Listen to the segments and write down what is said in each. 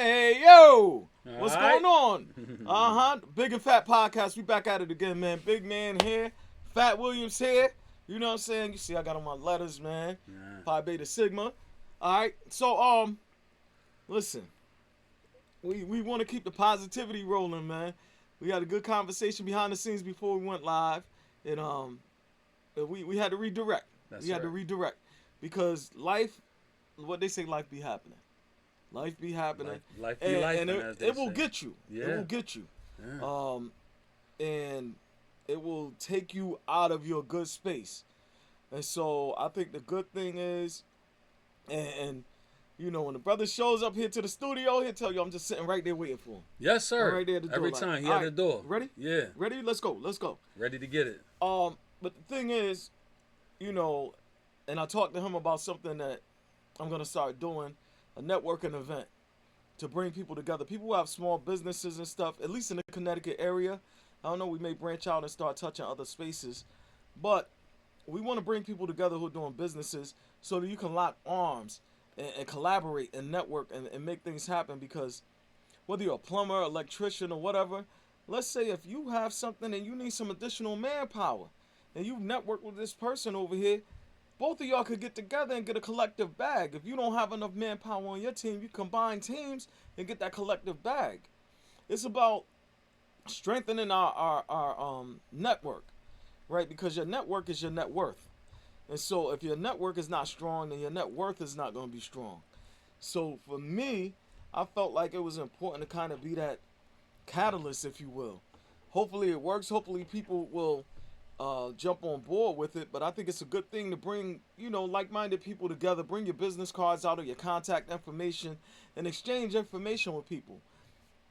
Hey, yo! What's right. going on? Bigg and Fatt podcast. We back at it again, man. Big man here. Fatt Williams here. You know what I'm saying? You see, I got on my letters, man. Yeah. Pi Beta Sigma. All right. So, listen. We want to keep the positivity rolling, man. We had a good conversation behind the scenes before we went live, and we had to redirect. That's We had to right. redirect because life, what they say, life be happening. Life be happening, Life be and life, it, as they it will say. get you. It Yeah. will get you, Yeah. um, and it will take you out of your good space. And so I think the good thing is, and you know, when the brother shows up here to the studio, he'll tell you I'm just sitting right there waiting for him. Yes, I'm sir. right there at the door. Every Like, time he all at right, the door. ready? Yeah. Ready? Let's go. Let's go. Ready to get it. But the thing is, you know, and I talked to him about something that I'm gonna start doing, a networking event to bring people together. People who have small businesses and stuff, at least in the Connecticut area. I don't know, we may branch out and start touching other spaces. But we want to bring people together who are doing businesses so that you can lock arms and collaborate and network and make things happen because whether you're a plumber, electrician, or whatever, let's say if you have something and you need some additional manpower and you network with this person over here, both of y'all could get together and get a collective bag. If you don't have enough manpower on your team, you combine teams and get that collective bag. It's about strengthening our network, right? Because your network is your net worth. And so if your network is not strong, then your net worth is not going to be strong. So for me, I felt like it was important to kind of be that catalyst, if you will. Hopefully it works. Hopefully people will jump on board with it. But I think it's a good thing to bring, you know, like-minded people together. Bring your business cards out or your contact information and exchange information with people.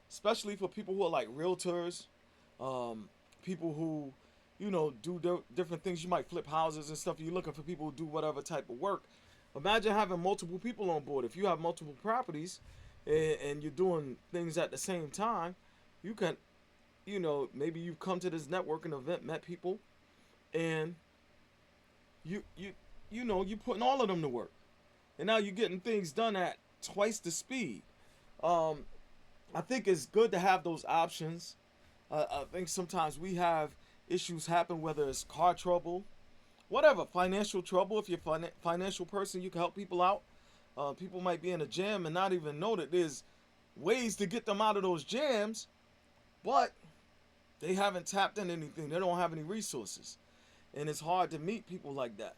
Especially for people who are like realtors, people who, you know, do different things. You might flip houses and stuff. You're looking for people who do whatever type of work. Imagine having multiple people on board. If you have multiple properties and you're doing things at the same time, you can, you know, maybe you've come to this networking event, met people, and you you you know you putting all of them to work, and now you're getting things done at twice the speed. Um, I think it's good to have those options. I think sometimes we have issues happen, whether it's car trouble, whatever, financial trouble. If you're a financial person, you can help people out. People might be in a jam and not even know that there's ways to get them out of those jams, but they haven't tapped in anything. They don't have any resources. And it's hard to meet people like that.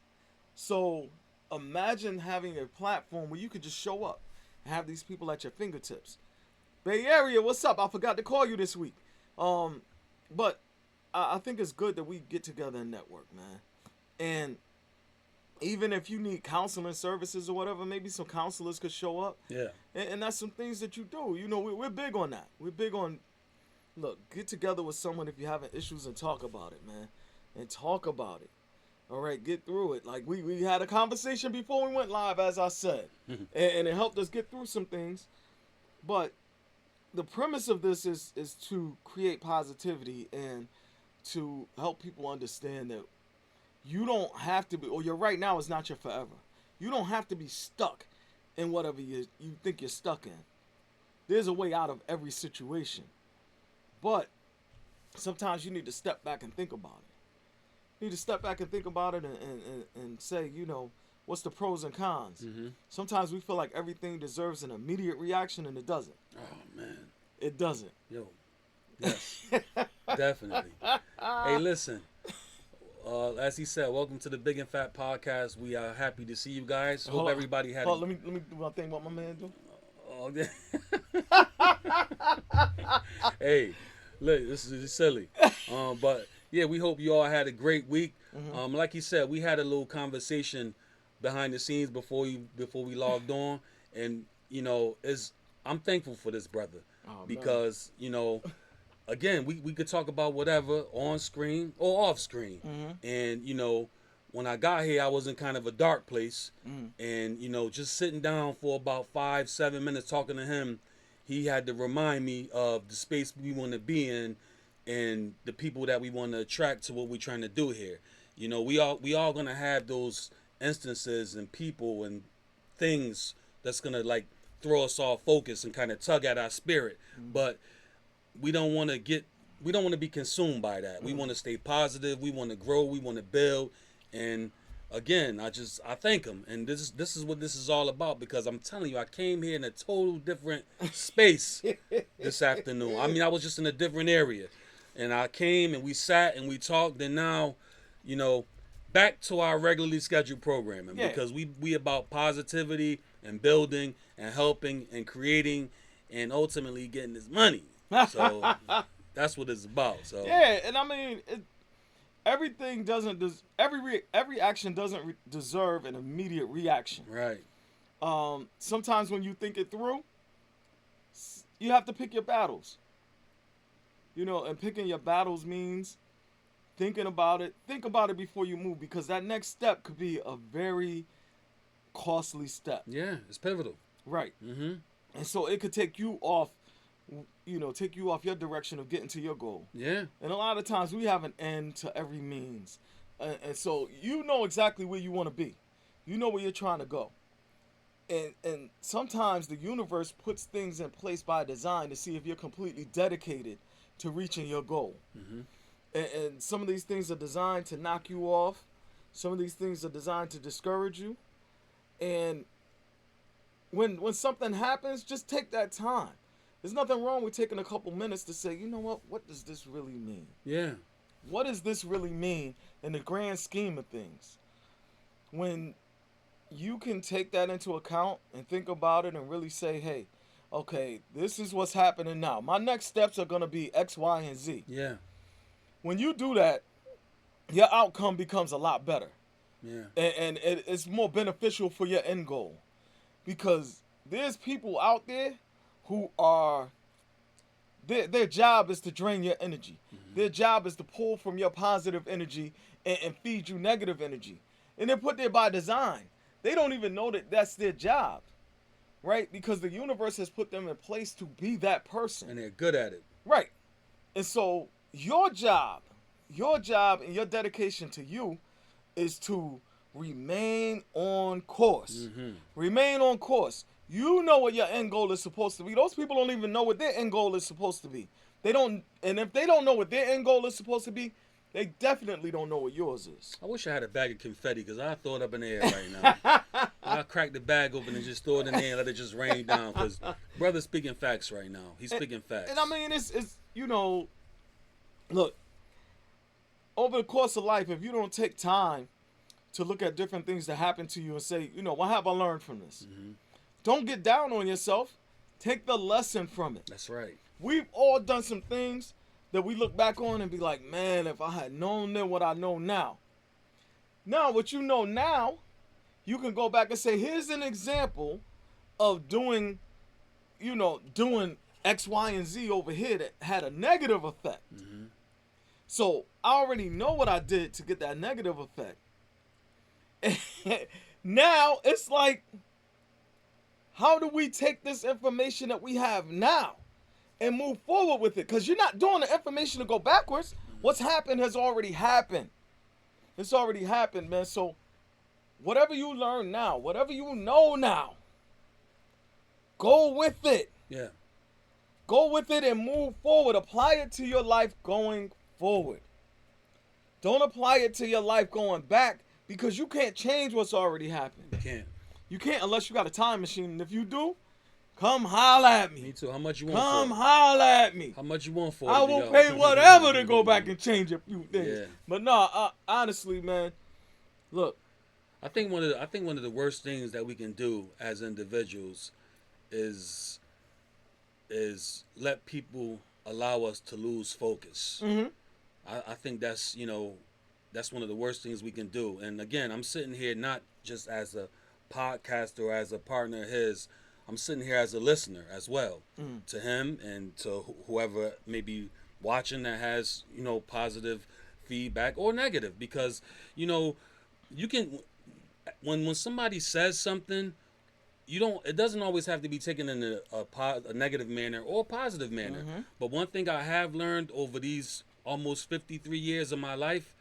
So imagine having a platform where you could just show up and have these people at your fingertips. Bay Area, what's up? I forgot to call you this week. Um, but I think it's good that we get together and network, man. And even if you need counseling services or whatever, maybe some counselors could show up. Yeah. And that's some things that you do. You know, we're big on that. We're big on, look, get together with someone if you're having issues and talk about it, man. And talk about it. All right, get through it. Like, we had a conversation before we went live, as I said. And it helped us get through some things. But the premise of this is to create positivity and to help people understand that you don't have to be, or your right now is not your forever. You don't have to be stuck in whatever you think you're stuck in. There's a way out of every situation. But sometimes you need to step back and think about it. You need to step back and think about it and say, you know, what's the pros and cons? Mm-hmm. Sometimes we feel like everything deserves an immediate reaction, and it doesn't. Oh man. It doesn't. Yo. Yes. Definitely. Hey, listen. As he said, welcome to the Bigg and Fatt podcast. We are happy to see you guys. Hope everybody had. Let me do my thing. What my man do? Oh, hey, look, this is silly. But yeah, we hope you all had a great week. Mm-hmm. Like you said, we had a little conversation behind the scenes before we logged on, and you know, I'm thankful for this brother because you know, again, we could talk about whatever on screen or off screen, and you know, when I got here, I was in kind of a dark place, and you know, just sitting down for about 5-7 minutes talking to him, he had to remind me of the space we want to be in and the people that we want to attract to what we're trying to do here. You know, we all gonna have those instances and people and things that's gonna like throw us off focus and kind of tug at our spirit. But we don't want to be consumed by that. We want to stay positive. We want to grow. We want to build. And again, I thank him. And this is what this is all about, because I'm telling you, I came here in a total different space this afternoon. I mean, I was just in a different area. And I came and we sat and we talked, and now, back to our regularly scheduled programming, because we about positivity and building and helping and creating and ultimately getting this money. So that's what it's about. So and I mean, everything doesn't every action doesn't deserve an immediate reaction. Right. Sometimes when you think it through, you have to pick your battles. And picking your battles means thinking about it. Think about it before you move, because that next step could be a very costly step. Yeah, it's pivotal. Right. Mm-hmm. And so it could take you off, take you off your direction of getting to your goal. Yeah. And a lot of times we have an end to every means. And so you know exactly where you want to be. You know where you're trying to go. And sometimes the universe puts things in place by design to see if you're completely dedicated to reaching your goal. Mm-hmm. And some of these things are designed to knock you off. Some of these things are designed to discourage you. And when something happens, just take that time. There's nothing wrong with taking a couple minutes to say, you know what does this really mean? Yeah. What does this really mean in the grand scheme of things? When you can take that into account and think about it and really say, hey, okay, this is what's happening now. My next steps are going to be X, Y, and Z. Yeah. When you do that, your outcome becomes a lot better. Yeah. And it's more beneficial for your end goal. Because there's people out there who are, their job is to drain your energy. Mm-hmm. Their job is to pull from your positive energy and feed you negative energy. And they're put there by design. They don't even know that that's their job. Right? Because the universe has put them in place to be that person. And they're good at it. Right. And so your job and your dedication to you is to remain on course. Mm-hmm. Remain on course. You know what your end goal is supposed to be. Those people don't even know what their end goal is supposed to be. They don't, and if they don't know what their end goal is supposed to be, they definitely don't know what yours is. I wish I had a bag of confetti, because I throw it up in the air right now. I crack the bag open and just throw it in the air and let it just rain down, because brother's speaking facts right now. He's speaking facts. And I mean, it's look, over the course of life, if you don't take time to look at different things that happen to you and say, what have I learned from this? Mm-hmm. Don't get down on yourself. Take the lesson from it. That's right. We've all done some things that we look back on and be like, man, if I had known then what I know now. Now, what you know now, you can go back and say, here's an example of doing X, Y, and Z over here that had a negative effect. Mm-hmm. So I already know what I did to get that negative effect. Now it's like, how do we take this information that we have now and move forward with it? Because you're not doing the information to go backwards. What's happened has already happened. It's already happened, man. So whatever you learn now, whatever you know now, go with it. Yeah. Go with it and move forward. Apply it to your life going forward. Don't apply it to your life going back, because you can't change what's already happened. You can't. You can't unless you got a time machine. And if you do, come holla at me. Me too. How much you want Come for it? holla at me. How much you want for it? I will pay whatever to go back and change a few things. Yeah. But no, honestly, man, look. I think one of the worst things that we can do as individuals is let people allow us to lose focus. Mm-hmm. I think that's one of the worst things we can do. And again, I'm sitting here not just as a podcaster or as a partner of his. I'm sitting here as a listener as well to him and to whoever may be watching that has positive feedback or negative, because you can when somebody says something, it doesn't always have to be taken in a negative manner or a positive manner. Mm-hmm. But one thing I have learned over these almost 53 years of my life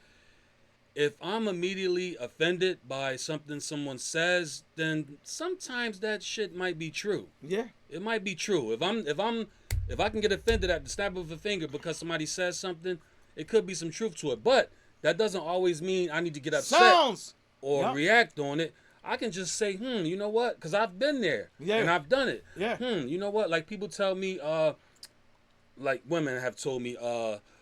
if I'm immediately offended by something someone says, then sometimes that shit might be true. Yeah. It might be true. If I can get offended at the snap of a finger because somebody says something, it could be some truth to it. But that doesn't always mean I need to get upset Sounds. or Yep. react on it. I can just say, you know what? Because I've been there Yeah. and I've done it. Yeah. You know what? Like people tell me, like women have told me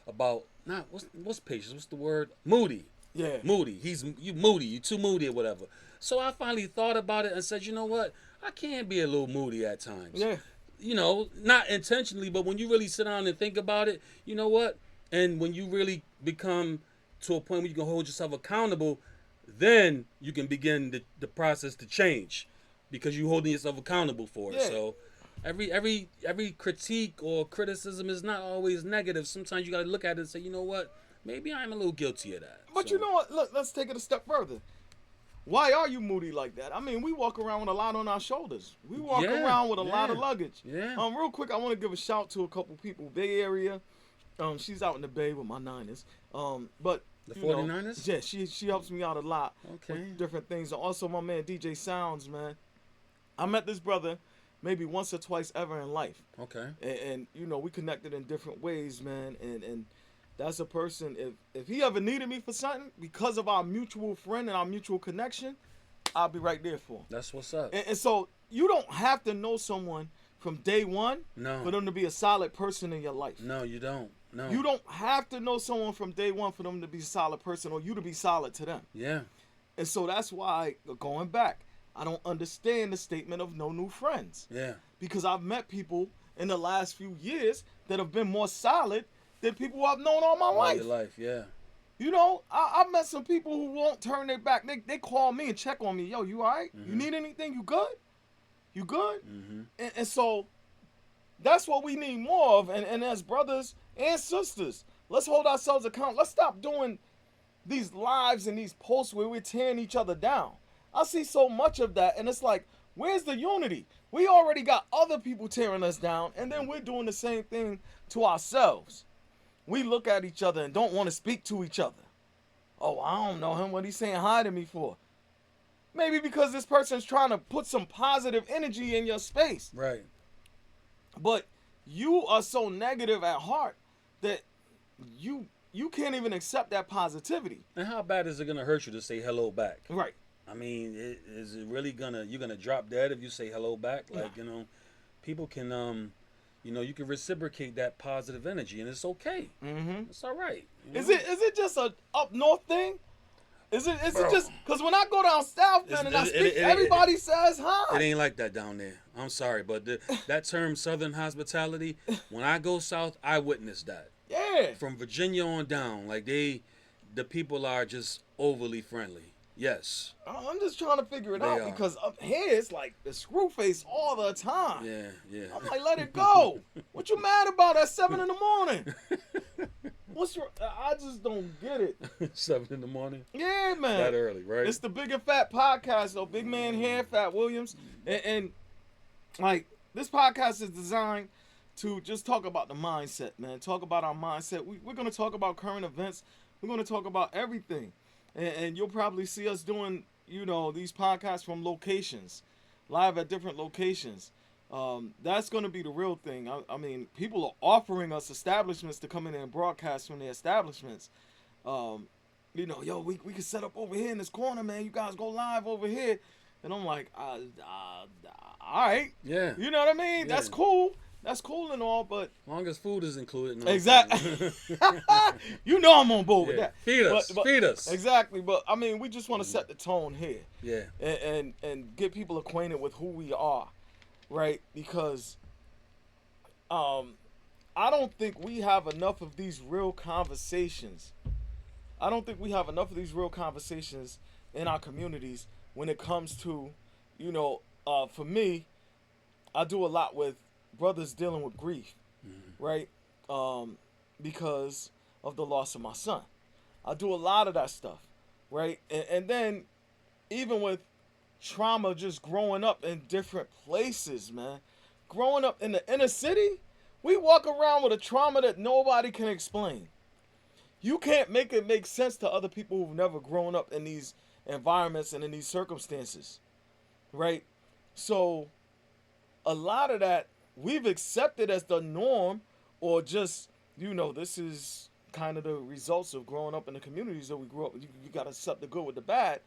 about not what's patience? What's the word? Moody. Yeah. Moody. You moody. You too moody or whatever. So I finally thought about it and said, you know what? I can be a little moody at times. Yeah. You know, not intentionally, but when you really sit down and think about it, you know what? And when you really become to a point where you can hold yourself accountable, then you can begin the process to change because you're holding yourself accountable for it. Yeah. So every critique or criticism is not always negative. Sometimes you got to look at it and say, you know what? Maybe I'm a little guilty of that. But So, you know what? Look, let's take it a step further. Why are you moody like that? I mean, we walk around with a lot on our shoulders. We walk around with a lot of luggage. Yeah. Real quick, I want to give a shout to a couple people. Bay Area. She's out in the Bay with my Niners. But The 49ers? yeah, she helps me out a lot Okay. with different things. And also my man DJ Sounds, man. I met this brother maybe once or twice ever in life. Okay. And you know, we connected in different ways, man. And that's a person, if he ever needed me for something, because of our mutual friend and our mutual connection, I'll be right there for him. That's what's up. And so you don't have to know someone from day one No. for them to be a solid person in your life. No, you don't. No. You don't have to know someone from day one for them to be a solid person or you to be solid to them. Yeah. And so that's why, going back, I don't understand the statement of no new friends. Yeah. Because I've met people in the last few years that have been more solid than people I've known all my All life. your life, yeah. You know, I've met some people who won't turn their back. They call me and check on me. Yo, you all right? You need anything? You good? You good? And so that's what we need more of. And as brothers and sisters, let's hold ourselves accountable. Let's stop doing these lives and these posts where we're tearing each other down. I see so much of that, and it's like, where's the unity? We already got other people tearing us down, and then we're doing the same thing to ourselves. We look at each other and don't want to speak to each other. Oh, I don't know him. What he's saying hi to me for? Maybe because this person's trying to put some positive energy in your space. Right. But you are so negative at heart that you can't even accept that positivity. And how bad is it gonna hurt you to say hello back? Right. I mean, is it really you're gonna drop dead if you say hello back? Like, Nah. you know, people can you can reciprocate that positive energy, and it's okay. Mm-hmm. It's all right. You Is know? it just a up north thing? Is it Bro. just because when I go down south, man, and I speak, everybody says hi. It ain't like that down there. I'm sorry, but that term Southern hospitality, when I go south, I witness that. Yeah. From Virginia on down, like the people are just overly friendly. Yes. I'm just trying to figure it They out are. because up here it's like the screw face all the time. Yeah, yeah. I'm like, let it go. What you mad about at 7 in the morning? What's wrong? I just don't get it. 7 in the morning. Yeah, man. That early, right? It's the Bigg and Fatt podcast, though. Big man here, Fatt Williams. And like, this podcast is designed to just talk about the mindset, man. Talk about our mindset. We're going to talk about current events. We're going to talk about everything. And you'll probably see us doing, these podcasts from locations, live at different locations. That's going to be the real thing. I mean, people are offering us establishments to come in and broadcast from their establishments. Yo, we can set up over here in this corner, man. You guys go live over here. And I'm like, all right. Yeah. You know what I mean? Yeah. That's cool. That's cool and all, but... As long as food is included. No Exactly. You know I'm on board with that. Feed us. But- Feed us. Exactly. But, I mean, we just want to set the tone here. Yeah. And get people acquainted with who we are, right? Because I don't think we have enough of these real conversations. I don't think we have enough of these real conversations in our communities when it comes to, for me, I do a lot with brothers dealing with grief, right? Because of the loss of my son. I do a lot of that stuff, right? And then even with trauma just growing up in different places, man. Growing up in the inner city, we walk around with a trauma that nobody can explain. You can't make it make sense to other people who've never grown up in these environments and in these circumstances, right? So a lot of that we've accepted as the norm, or just, this is kind of the results of growing up in the communities that we grew up. You got to accept the good with the bad.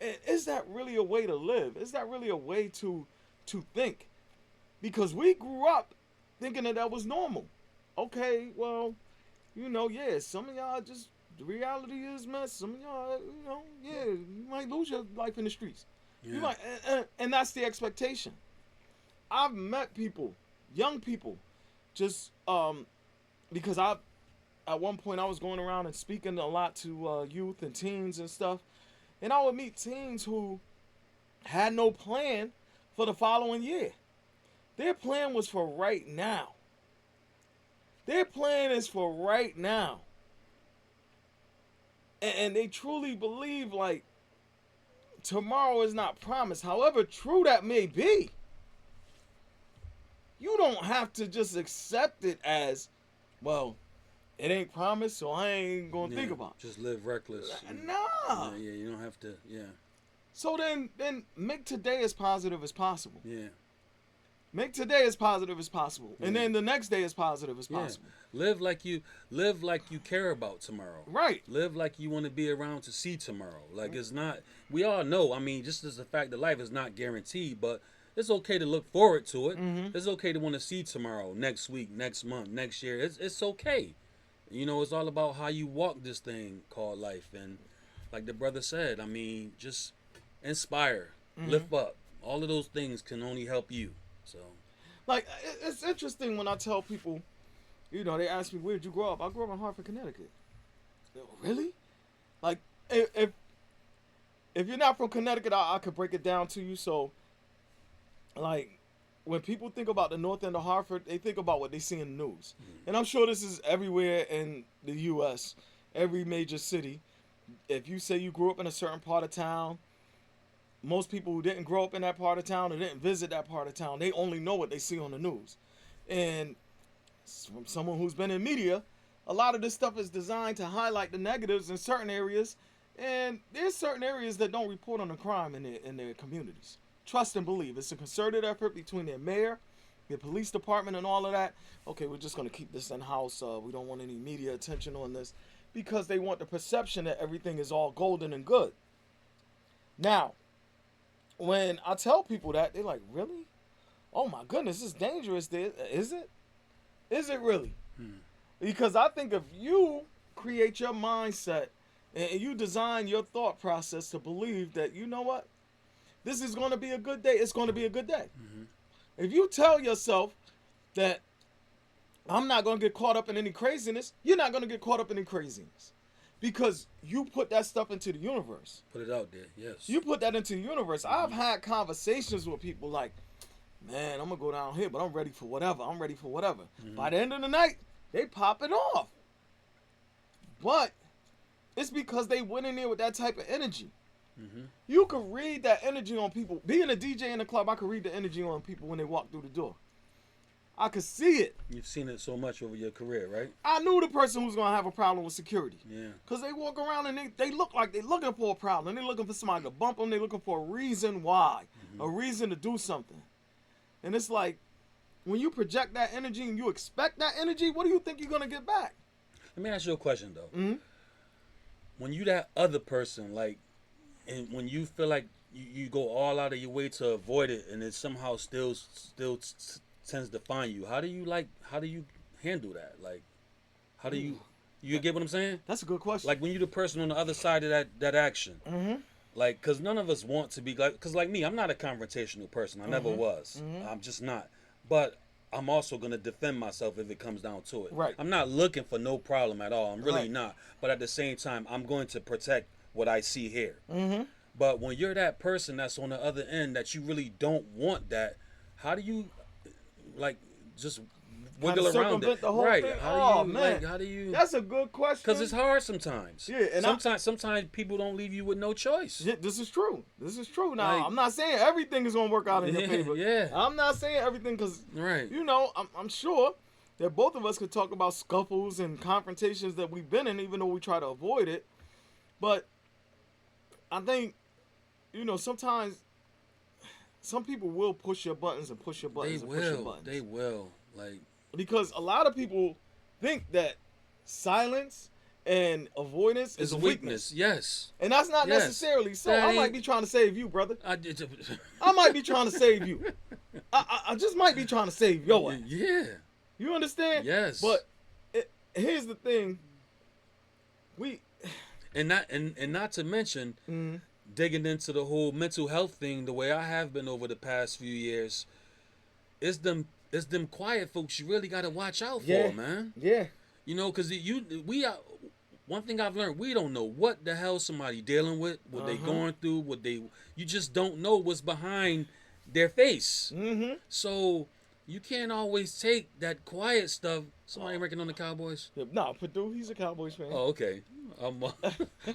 And is that really a way to live? Is that really a way to think? Because we grew up thinking that was normal. Okay, well, yeah, some of y'all just, the reality is, man, some of y'all, yeah, you might lose your life in the streets. Yeah. You might, and that's the expectation. I've met people, young people, just because at one point I was going around and speaking a lot to youth and teens and stuff, and I would meet teens who had no plan for the following year. Their plan was for right now. Their plan is for right now. And they truly believe, like, tomorrow is not promised. However true that may be, you don't have to just accept it as, well, it ain't promised, so I ain't gonna think about it. Just live reckless. Nah. Yeah, you don't have to, So then make today as positive as possible. Yeah. Make today as positive as possible. And then the next day as positive as possible. Live like you care about tomorrow. Right. Live like you want to be around to see tomorrow. Like, it's not, we all know, I mean, just as the fact that life is not guaranteed, but it's okay to look forward to it. Mm-hmm. It's okay to want to see tomorrow, next week, next month, next year. It's okay. It's all about how you walk this thing called life. And like the brother said, I mean, just inspire, lift up. All of those things can only help you. So, like, it's interesting when I tell people, they ask me, where'd you grow up? I grew up in Hartford, Connecticut. Really? Like, if you're not from Connecticut, I could break it down to you. So, like, when people think about the north end of Hartford, they think about what they see in the news. And I'm sure this is everywhere in the U.S., every major city. If you say you grew up in a certain part of town, most people who didn't grow up in that part of town or didn't visit that part of town, they only know what they see on the news. And from someone who's been in media, a lot of this stuff is designed to highlight the negatives in certain areas. And there's certain areas that don't report on the crime in their communities. Trust and believe. It's a concerted effort between their mayor, their police department, and all of that. Okay, we're just going to keep this in-house. We don't want any media attention on this, because they want the perception that everything is all golden and good. Now, when I tell people that, they're like, really? Oh my goodness, it's dangerous. Is it? Is it really? Because I think if you create your mindset and you design your thought process to believe that, you know what, this is going to be a good day, it's going to be a good day. If you tell yourself that I'm not going to get caught up in any craziness, you're not going to get caught up in any craziness. Because you put that stuff into the universe. Put it out there, yes. You put that into the universe. I've had conversations with people like, man, I'm going to go down here, but I'm ready for whatever. I'm ready for whatever. By the end of the night, they pop it off. But it's because they went in there with that type of energy. You can read that energy on people. Being a DJ in the club, I can read the energy on people when they walk through the door. I could see it. You've seen it so much over your career, right? I knew the person who's going to have a problem with security. Yeah. Because they walk around and they look like they're looking for a problem. They're looking for somebody to bump them. They're looking for a reason why. A reason to do something. And it's like, when you project that energy and you expect that energy, what do you think you're going to get back? Let me ask you a question, though. When you that other person, like, and when you feel like you go all out of your way to avoid it, and it somehow still tends to find you, how do you handle that? Like, how do you get what I'm saying? That's a good question. Like, when you're the person on the other side of that action, like, because none of us want to be like, because like me, I'm not a confrontational person. I never was. I'm just not. But I'm also going to defend myself if it comes down to it. Right. I'm not looking for no problem at all. I'm really not. But at the same time, I'm going to protect what I see here. But when you're that person that's on the other end that you really don't want that, how do you, like, just wiggle around it? The whole thing? How do you? That's a good question. Because it's hard sometimes. Yeah, and sometimes people don't leave you with no choice. Yeah, this is true. Now, like, I'm not saying everything is gonna work out in your favor. Yeah. I'm not saying everything because, right. I'm sure that both of us could talk about scuffles and confrontations that we've been in, even though we try to avoid it. But I think, sometimes some people will push your buttons and push your buttons and push your buttons. They will. Like, because a lot of people think that silence and avoidance is a weakness. Yes. And that's not necessarily so. I might be trying to save you, brother. I might be trying to save you. I just might be trying to save your ass. Yeah. You understand? Yes. But here's the thing. And not to mention digging into the whole mental health thing the way I have been over the past few years. It's them quiet folks you really got to watch out for, man. Yeah. Because we are. One thing I've learned, we don't know what the hell somebody dealing with, what they going through, you just don't know what's behind their face. Mm-hmm. So you can't always take that quiet stuff. Somebody ranking on the Cowboys? No, Purdue, he's a Cowboys fan. Oh, okay.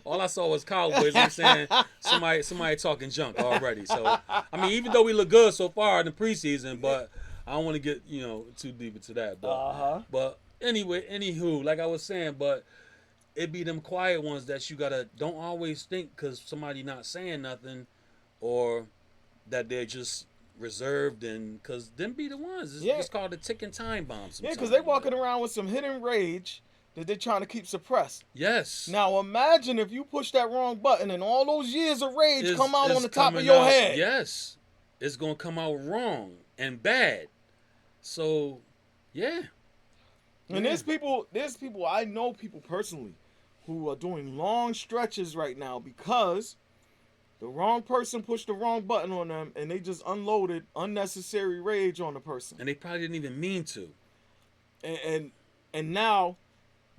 All I saw was Cowboys. I'm saying somebody talking junk already. So I mean, even though we look good so far in the preseason, but I don't want to get too deep into that. But anyway, anywho, like I was saying, but it be them quiet ones that you don't always think because somebody not saying nothing, or that they're just reserved, and because them be the ones. It's called a ticking time bomb. Yeah, because they walking around with some hidden rage that they're trying to keep suppressed. Yes. Now imagine if you push that wrong button and all those years of rage come out on the top of your head. Yes, it's gonna come out wrong and bad. So, yeah. And there's people. I know people personally who are doing long stretches right now because the wrong person pushed the wrong button on them and they just unloaded unnecessary rage on the person. And they probably didn't even mean to. And now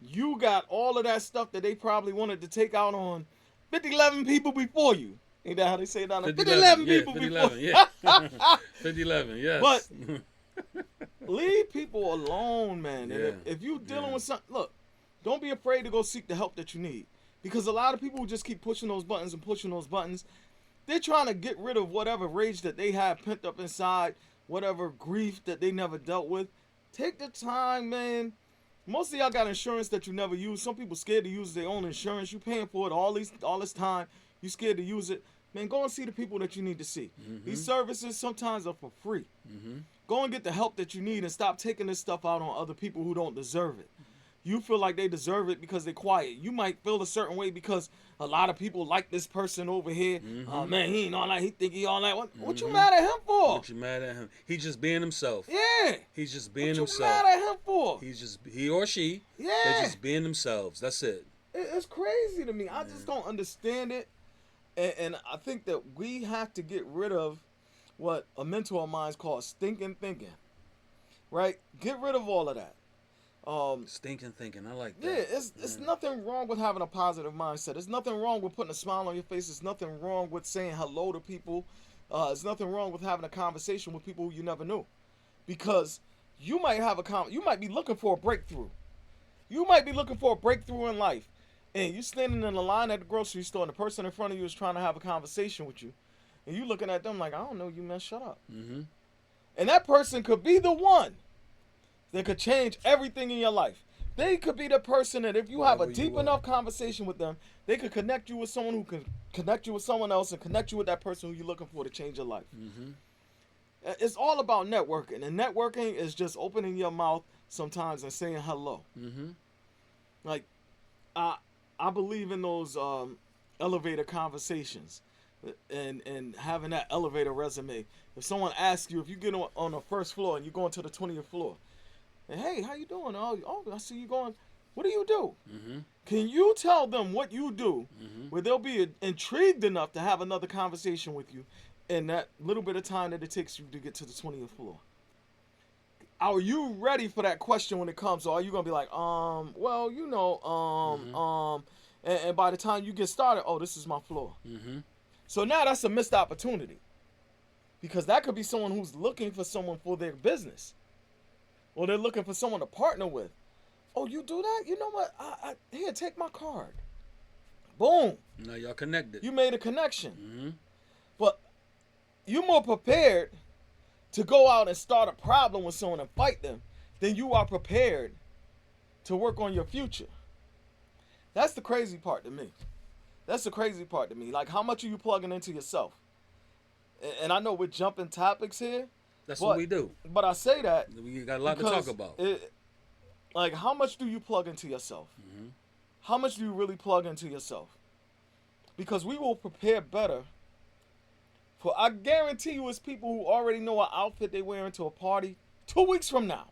you got all of that stuff that they probably wanted to take out on 50-11 people before you. Ain't that how they say it down there? 50-11 people before you. Yeah. 50-11, yes. But leave people alone, man. Yeah. And if you're dealing with something, look, don't be afraid to go seek the help that you need. Because a lot of people who just keep pushing those buttons and pushing those buttons, they're trying to get rid of whatever rage that they have pent up inside, whatever grief that they never dealt with. Take the time, man. Most of y'all got insurance that you never use. Some people scared to use their own insurance. You paying for it all this time. You scared to use it. Man, go and see the people that you need to see. Mm-hmm. These services sometimes are for free. Mm-hmm. Go and get the help that you need and stop taking this stuff out on other people who don't deserve it. You feel like they deserve it because they're quiet. You might feel a certain way because a lot of people like this person over here. Mm-hmm. Oh, man, he ain't all that. He think he all that. What you mad at him for? What you mad at him? He's just being himself. Yeah. He's just being what himself. What you mad at him for? He or she. Yeah. They're just being themselves. That's it. It's crazy to me. I just don't understand it. And I think that we have to get rid of what a mentor of mine calls stinking thinking. Right? Get rid of all of that. Stinking thinking. I like that. Yeah, it's nothing wrong with having a positive mindset. There's nothing wrong with putting a smile on your face. There's nothing wrong with saying hello to people. There's nothing wrong with having a conversation with people who you never knew. Because you might have you might be looking for a breakthrough. You might be looking for a breakthrough in life. And you standing in the line at the grocery store and the person in front of you is trying to have a conversation with you. And you looking at them like, I don't know you, man, shut up. Mm-hmm. And that person could be the one that could change everything in your life. They could be the person that if you have a deep enough conversation with them, they could connect you with someone who can connect you with someone else and connect you with that person who you're looking for to change your life. Mm-hmm. It's all about networking. And networking is just opening your mouth sometimes and saying hello. Mm-hmm. Like, I believe in those elevator conversations and having that elevator resume. If someone asks you, if you get on the first floor and you're going to the 20th floor, and hey, how you doing? Oh, I see you going. What do you do? Mm-hmm. Can you tell them what you do, where they'll be intrigued enough to have another conversation with you in that little bit of time that it takes you to get to the 20th floor? Are you ready for that question when it comes? Or are you going to be like, well, and by the time you get started, oh, this is my floor. Mm-hmm. So now that's a missed opportunity. Because that could be someone who's looking for someone for their business. Or they're looking for someone to partner with. Oh, you do that? You know what? Here, take my card. Boom. Now y'all connected. You made a connection. Mm-hmm. But you're more prepared to go out and start a problem with someone and fight them then you are prepared to work on your future. That's the crazy part to me. That's the crazy part to me. Like, how much are you plugging into yourself? And I know we're jumping topics here. That's what we do. But I say that we got a lot to talk about. Like, how much do you plug into yourself? Mm-hmm. How much do you really plug into yourself? Because we will prepare better for, I guarantee you, it's people who already know what outfit they wearing to a party 2 weeks from now.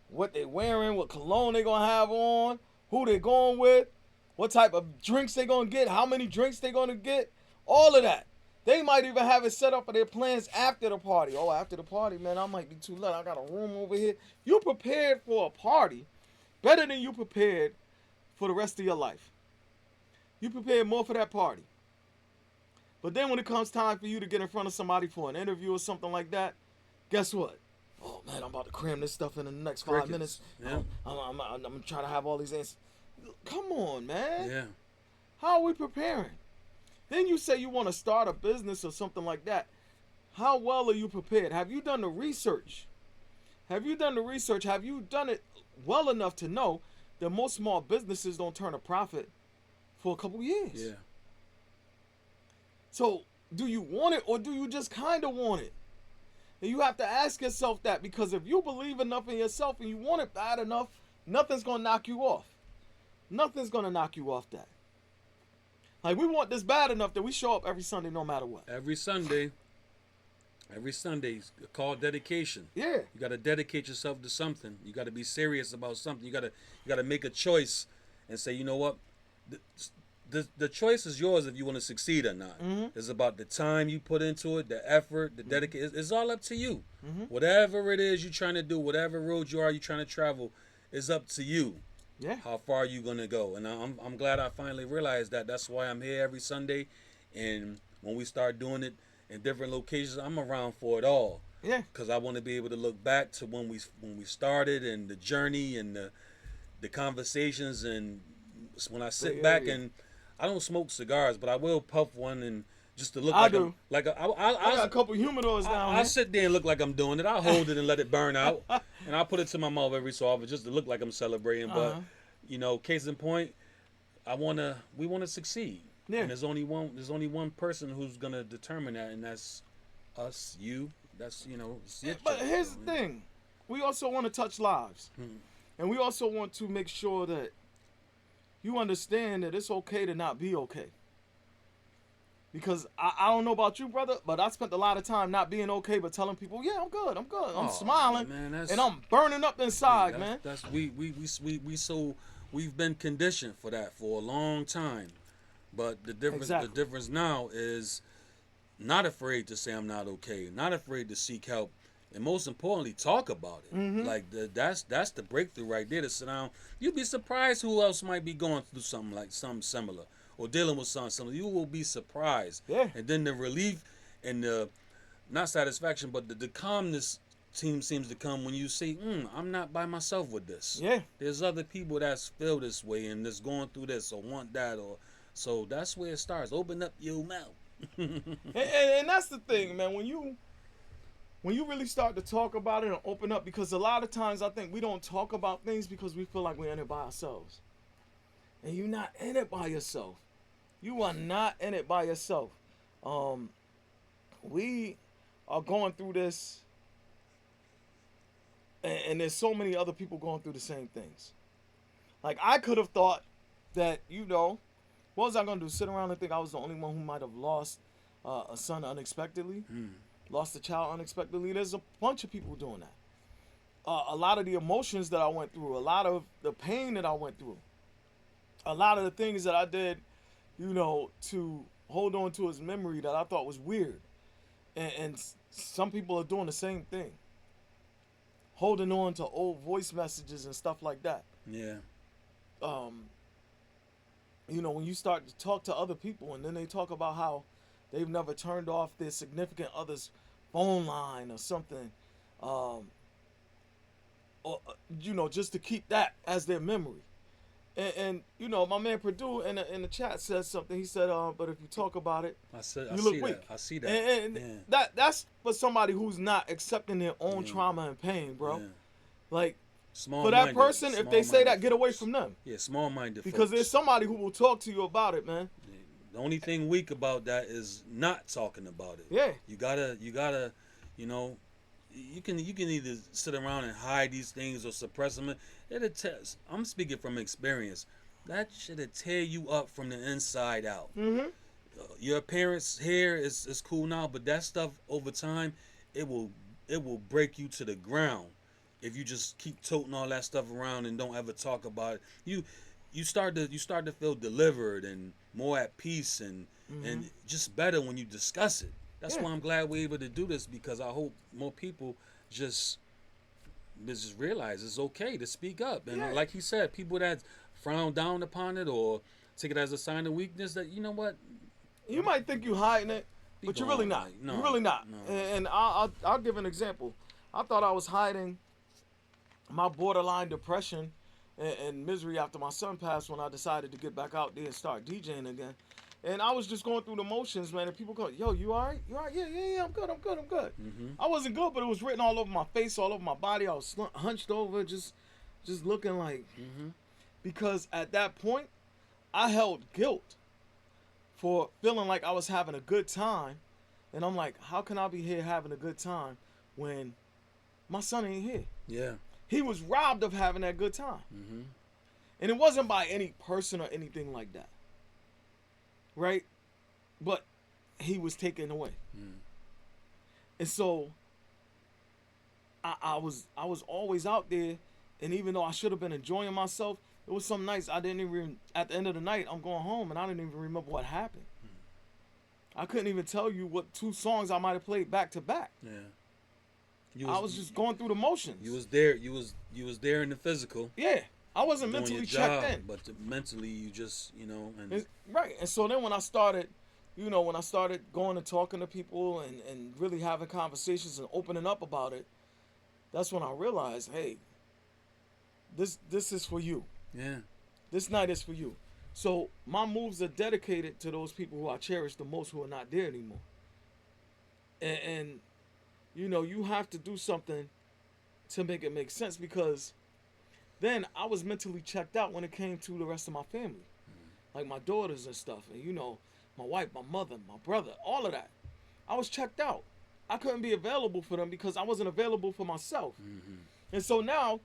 What they wearing, what cologne they gonna have on, who they going with, what type of drinks they gonna get, how many drinks they gonna get, all of that. They might even have it set up for their plans after the party. Oh, after the party, man, I might be too late. I got a room over here. You prepared for a party better than you prepared for the rest of your life. You prepared more for that party. But then when it comes time for you to get in front of somebody for an interview or something like that, guess what? Oh, man, I'm about to cram this stuff in the next 5 minutes. Yeah. I'm going to try to have all these answers. Come on, man. Yeah. How are we preparing? Then you say you want to start a business or something like that. How well are you prepared? Have you done the research? Have you done it well enough to know that most small businesses don't turn a profit for a couple years? Yeah. So, do you want it or do you just kind of want it? And you have to ask yourself that, because if you believe enough in yourself and you want it bad enough, nothing's going to knock you off. Nothing's going to knock you off that. Like, we want this bad enough that we show up every Sunday no matter what. Every Sunday is called dedication. Yeah. You got to dedicate yourself to something. You got to be serious about something. You got to make a choice and say, you know what? The choice is yours if you want to succeed or not. Mm-hmm. It's about the time you put into it, the effort, the dedication. It's all up to you. Mm-hmm. Whatever it is you're trying to do, whatever road you're trying to travel, is up to you. Yeah. How far you gonna go? And I'm glad I finally realized that. That's why I'm here every Sunday. And when we start doing it in different locations, I'm around for it all. Yeah. Because I want to be able to look back to when we started and the journey and the conversations, and when I sit back and I don't smoke cigars, but I will puff one and just to look I like do. I got a couple humidors down I sit there and look like I'm doing it. I hold it and let it burn out, and I put it to my mouth every so often just to look like I'm celebrating. But case in point, we wanna succeed. Yeah. And there's only one person who's gonna determine that, and that's us, you. That's it's your But choice, here's the thing, we also want to touch lives, and we also want to make sure that you understand that it's okay to not be okay. Because I don't know about you, brother, but I spent a lot of time not being okay, but telling people, yeah, I'm good. I'm smiling, man, and I'm burning up inside, man. We've been conditioned for that for a long time. But the difference now is not afraid to say I'm not okay, not afraid to seek help, and most importantly, talk about it. Mm-hmm. Like that's the breakthrough right there. To sit down, you'd be surprised who else might be going through something similar or dealing with something similar. You will be surprised. Yeah. And then the relief and the not satisfaction, but the calmness seems to come when you say, I'm not by myself with this. Yeah. There's other people that's feel this way and that's going through this or want that, or so that's where it starts. Open up your mouth. and that's the thing, man. When you really start to talk about it and open up, because a lot of times I think we don't talk about things because we feel like we're in it by ourselves. And you're not in it by yourself. You are not in it by yourself. We are going through this, and there's so many other people going through the same things. Like, I could have thought that, what was I going to do? Sit around and think I was the only one who might have lost a son unexpectedly? Lost a child unexpectedly? There's a bunch of people doing that. A lot of the emotions that I went through, a lot of the pain that I went through, a lot of the things that I did, to hold on to his memory that I thought was weird. And some people are doing the same thing. Holding on to old voice messages and stuff like that. Yeah. When you start to talk to other people and then they talk about how they've never turned off their significant other's phone line or something, or just to keep that as their memory. And my man Purdue in the chat says something. He said, but if you talk about it, you look weak. I see that. And that's for somebody who's not accepting their own trauma and pain, bro. Like, Small for that minded. person, if they Small say minded that, get away folks. from them. Yeah, small minded Because folks. there's somebody who will talk to you about it, man. The only thing weak about that is not talking about it. Yeah. You gotta, you know, you can either sit around and hide these things or suppress them. I'm speaking from experience. That should tear you up from the inside out. Mm-hmm. Your appearance here is cool now, but that stuff over time, it will it will break you to the ground if you just keep toting all that stuff around and don't ever talk about it. You start to feel delivered and more at peace and just better when you discuss it. That's Yeah. why I'm glad we're able to do this, because I hope more people just just realize it's okay to speak up. And Yeah. like he said, people that frown down upon it or take it as a sign of weakness, that you know what, You might think you hiding it, be but you're really gone. not. Like, no, You're really not. no. And I'll give an example. I thought I was hiding my borderline depression and misery after my son passed when I decided to get back out there and start DJing again. And I was just going through the motions, man. And people go, "Yo, you all right? You all right? Yeah, yeah, yeah. I'm good. I'm good. I'm good." Mm-hmm. I wasn't good, but it was written all over my face, all over my body. I was hunched over, just looking like. Mm-hmm. Because at that point, I held guilt for feeling like I was having a good time, and I'm like, how can I be here having a good time when my son ain't here? Yeah. He was robbed of having that good time. Mm-hmm. And it wasn't by any person or anything like that. Right? But he was taken away. Mm. And so I was always out there, and even though I should have been enjoying myself, it was some nights I didn't even, at the end of the night, I'm going home and I didn't even remember what happened. I couldn't even tell you what 2 songs I might have played back to back. Yeah. I was just going through the motions. You was there. You was there in the physical. Yeah. I wasn't doing mentally your checked job, in. but mentally you just and Right. And so then when I started, when I started going and talking to people and really having conversations and opening up about it, that's when I realized, hey, this is for you. yeah. This night is for you. So my moves are dedicated to those people who I cherish the most, who are not there anymore. And you have to do something to make it make sense, because then I was mentally checked out when it came to the rest of my family, like my daughters and stuff, and my wife, my mother, my brother, all of that. I was checked out. I couldn't be available for them because I wasn't available for myself. Mm-hmm. And so now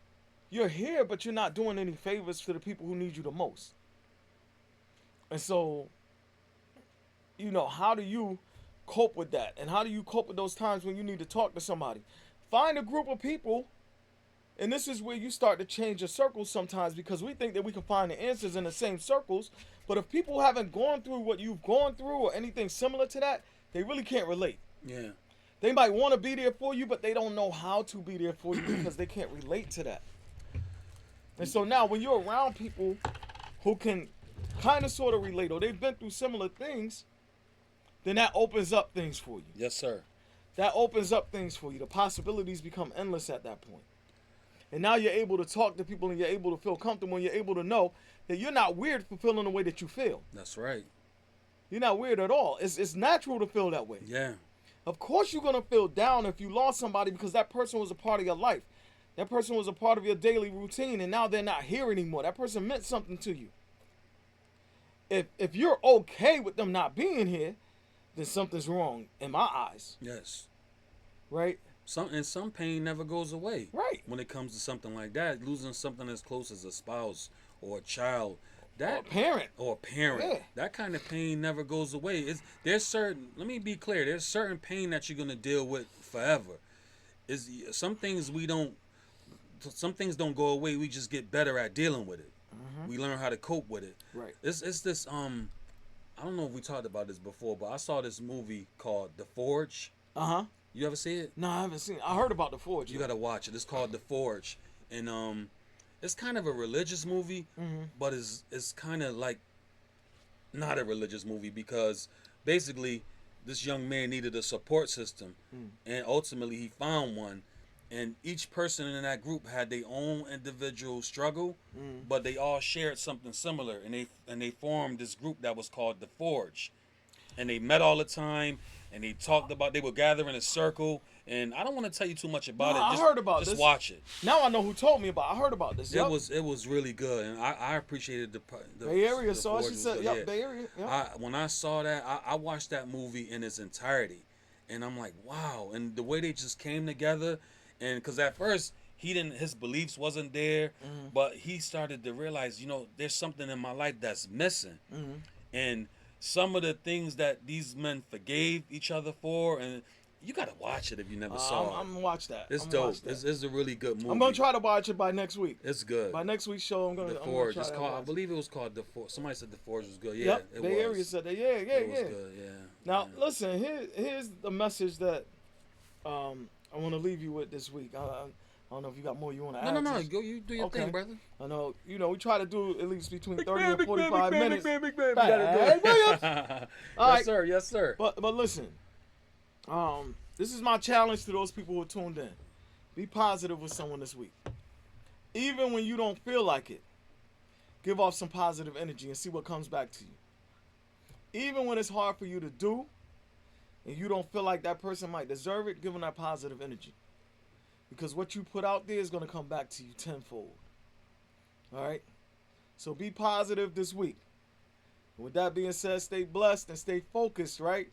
you're here, but you're not doing any favors for the people who need you the most. And so, how do you cope with that? And how do you cope with those times when you need to talk to somebody? Find a group of people, and this is where you start to change your circles sometimes, because we think that we can find the answers in the same circles. But if people haven't gone through what you've gone through or anything similar to that, they really can't relate. Yeah. They might want to be there for you, but they don't know how to be there for you because they can't relate to that. And so now when you're around people who can kind of sort of relate, or they've been through similar things, then that opens up things for you. Yes, sir. That opens up things for you. The possibilities become endless at that point. And now you're able to talk to people, and you're able to feel comfortable, and you're able to know that you're not weird for feeling the way that you feel. That's right. You're not weird at all. It's natural to feel that way. Yeah. Of course you're going to feel down if you lost somebody, because that person was a part of your life. That person was a part of your daily routine, and now they're not here anymore. That person meant something to you. If you're okay with them not being here, then something's wrong in my eyes. Yes. Right? Some pain never goes away. Right. When it comes to something like that, losing something as close as a spouse or a child, Or a parent. Yeah. That kind of pain never goes away. Let me be clear, there's certain pain that you're gonna deal with forever. Some things don't go away. We just get better at dealing with it. Mm-hmm. We learn how to cope with it. Right. It's this I don't know if we talked about this before, but I saw this movie called The Forge. Uh-huh. You ever see it? No, I haven't seen it. I heard about The Forge. You gotta watch it. It's called The Forge, and it's kind of a religious movie, but it's kind of like not a religious movie, because basically this young man needed a support system, and ultimately he found one, and each person in that group had their own individual struggle, but they all shared something similar, and they formed this group that was called The Forge, and they met all the time. and they talked about they would gather in a circle. And I don't want to tell you too much about No, it. I heard about just this. watch it. Now I know who told me about. I heard about this. Yep. It was really good, and I appreciated the Bay Area. The So Forge she was said, good, "Yep, yeah. Bay Area." Yep. When I saw that, I watched that movie in its entirety, and I'm like, wow. And the way they just came together, and because at first his beliefs wasn't there, but he started to realize, there's something in my life that's missing, and some of the things that these men forgave each other for, and you gotta watch it if you never saw it. I'm gonna watch that. It's dope. It's a really good movie. I'm gonna try to watch it by next week. It's good. By next week's show, I'm gonna. The I'm Forge. gonna It's try called. to I watch believe it was called The Forge. Somebody said The Forge was good. Yeah, yep, it Bay was. Area said that. Yeah, It was good. Yeah. Now yeah. listen, here's the message that I want to leave you with this week. I don't know if you got more you want to add. No. Go. You do your thing, brother. I know. We try to do at least between 30 and 45 minutes. Big Hey, gotta do it. All Yes, right. sir. Yes, sir. But listen, this is my challenge to those people who are tuned in. Be positive with someone this week. Even when you don't feel like it, give off some positive energy and see what comes back to you. Even when it's hard for you to do and you don't feel like that person might deserve it, give them that positive energy. Because what you put out there is going to come back to you tenfold. All right? So be positive this week. With that being said, stay blessed and stay focused, right?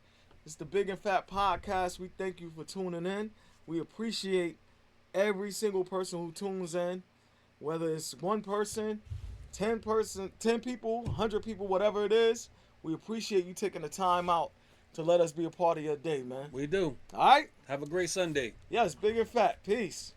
It's the Bigg and Fatt podcast. We thank you for tuning in. We appreciate every single person who tunes in, whether it's one person, 10 people, 100 people, whatever it is. We appreciate you taking the time out to let us be a part of your day, man. We do. All right? Have a great Sunday. Yes, Bigg and Fatt. Peace.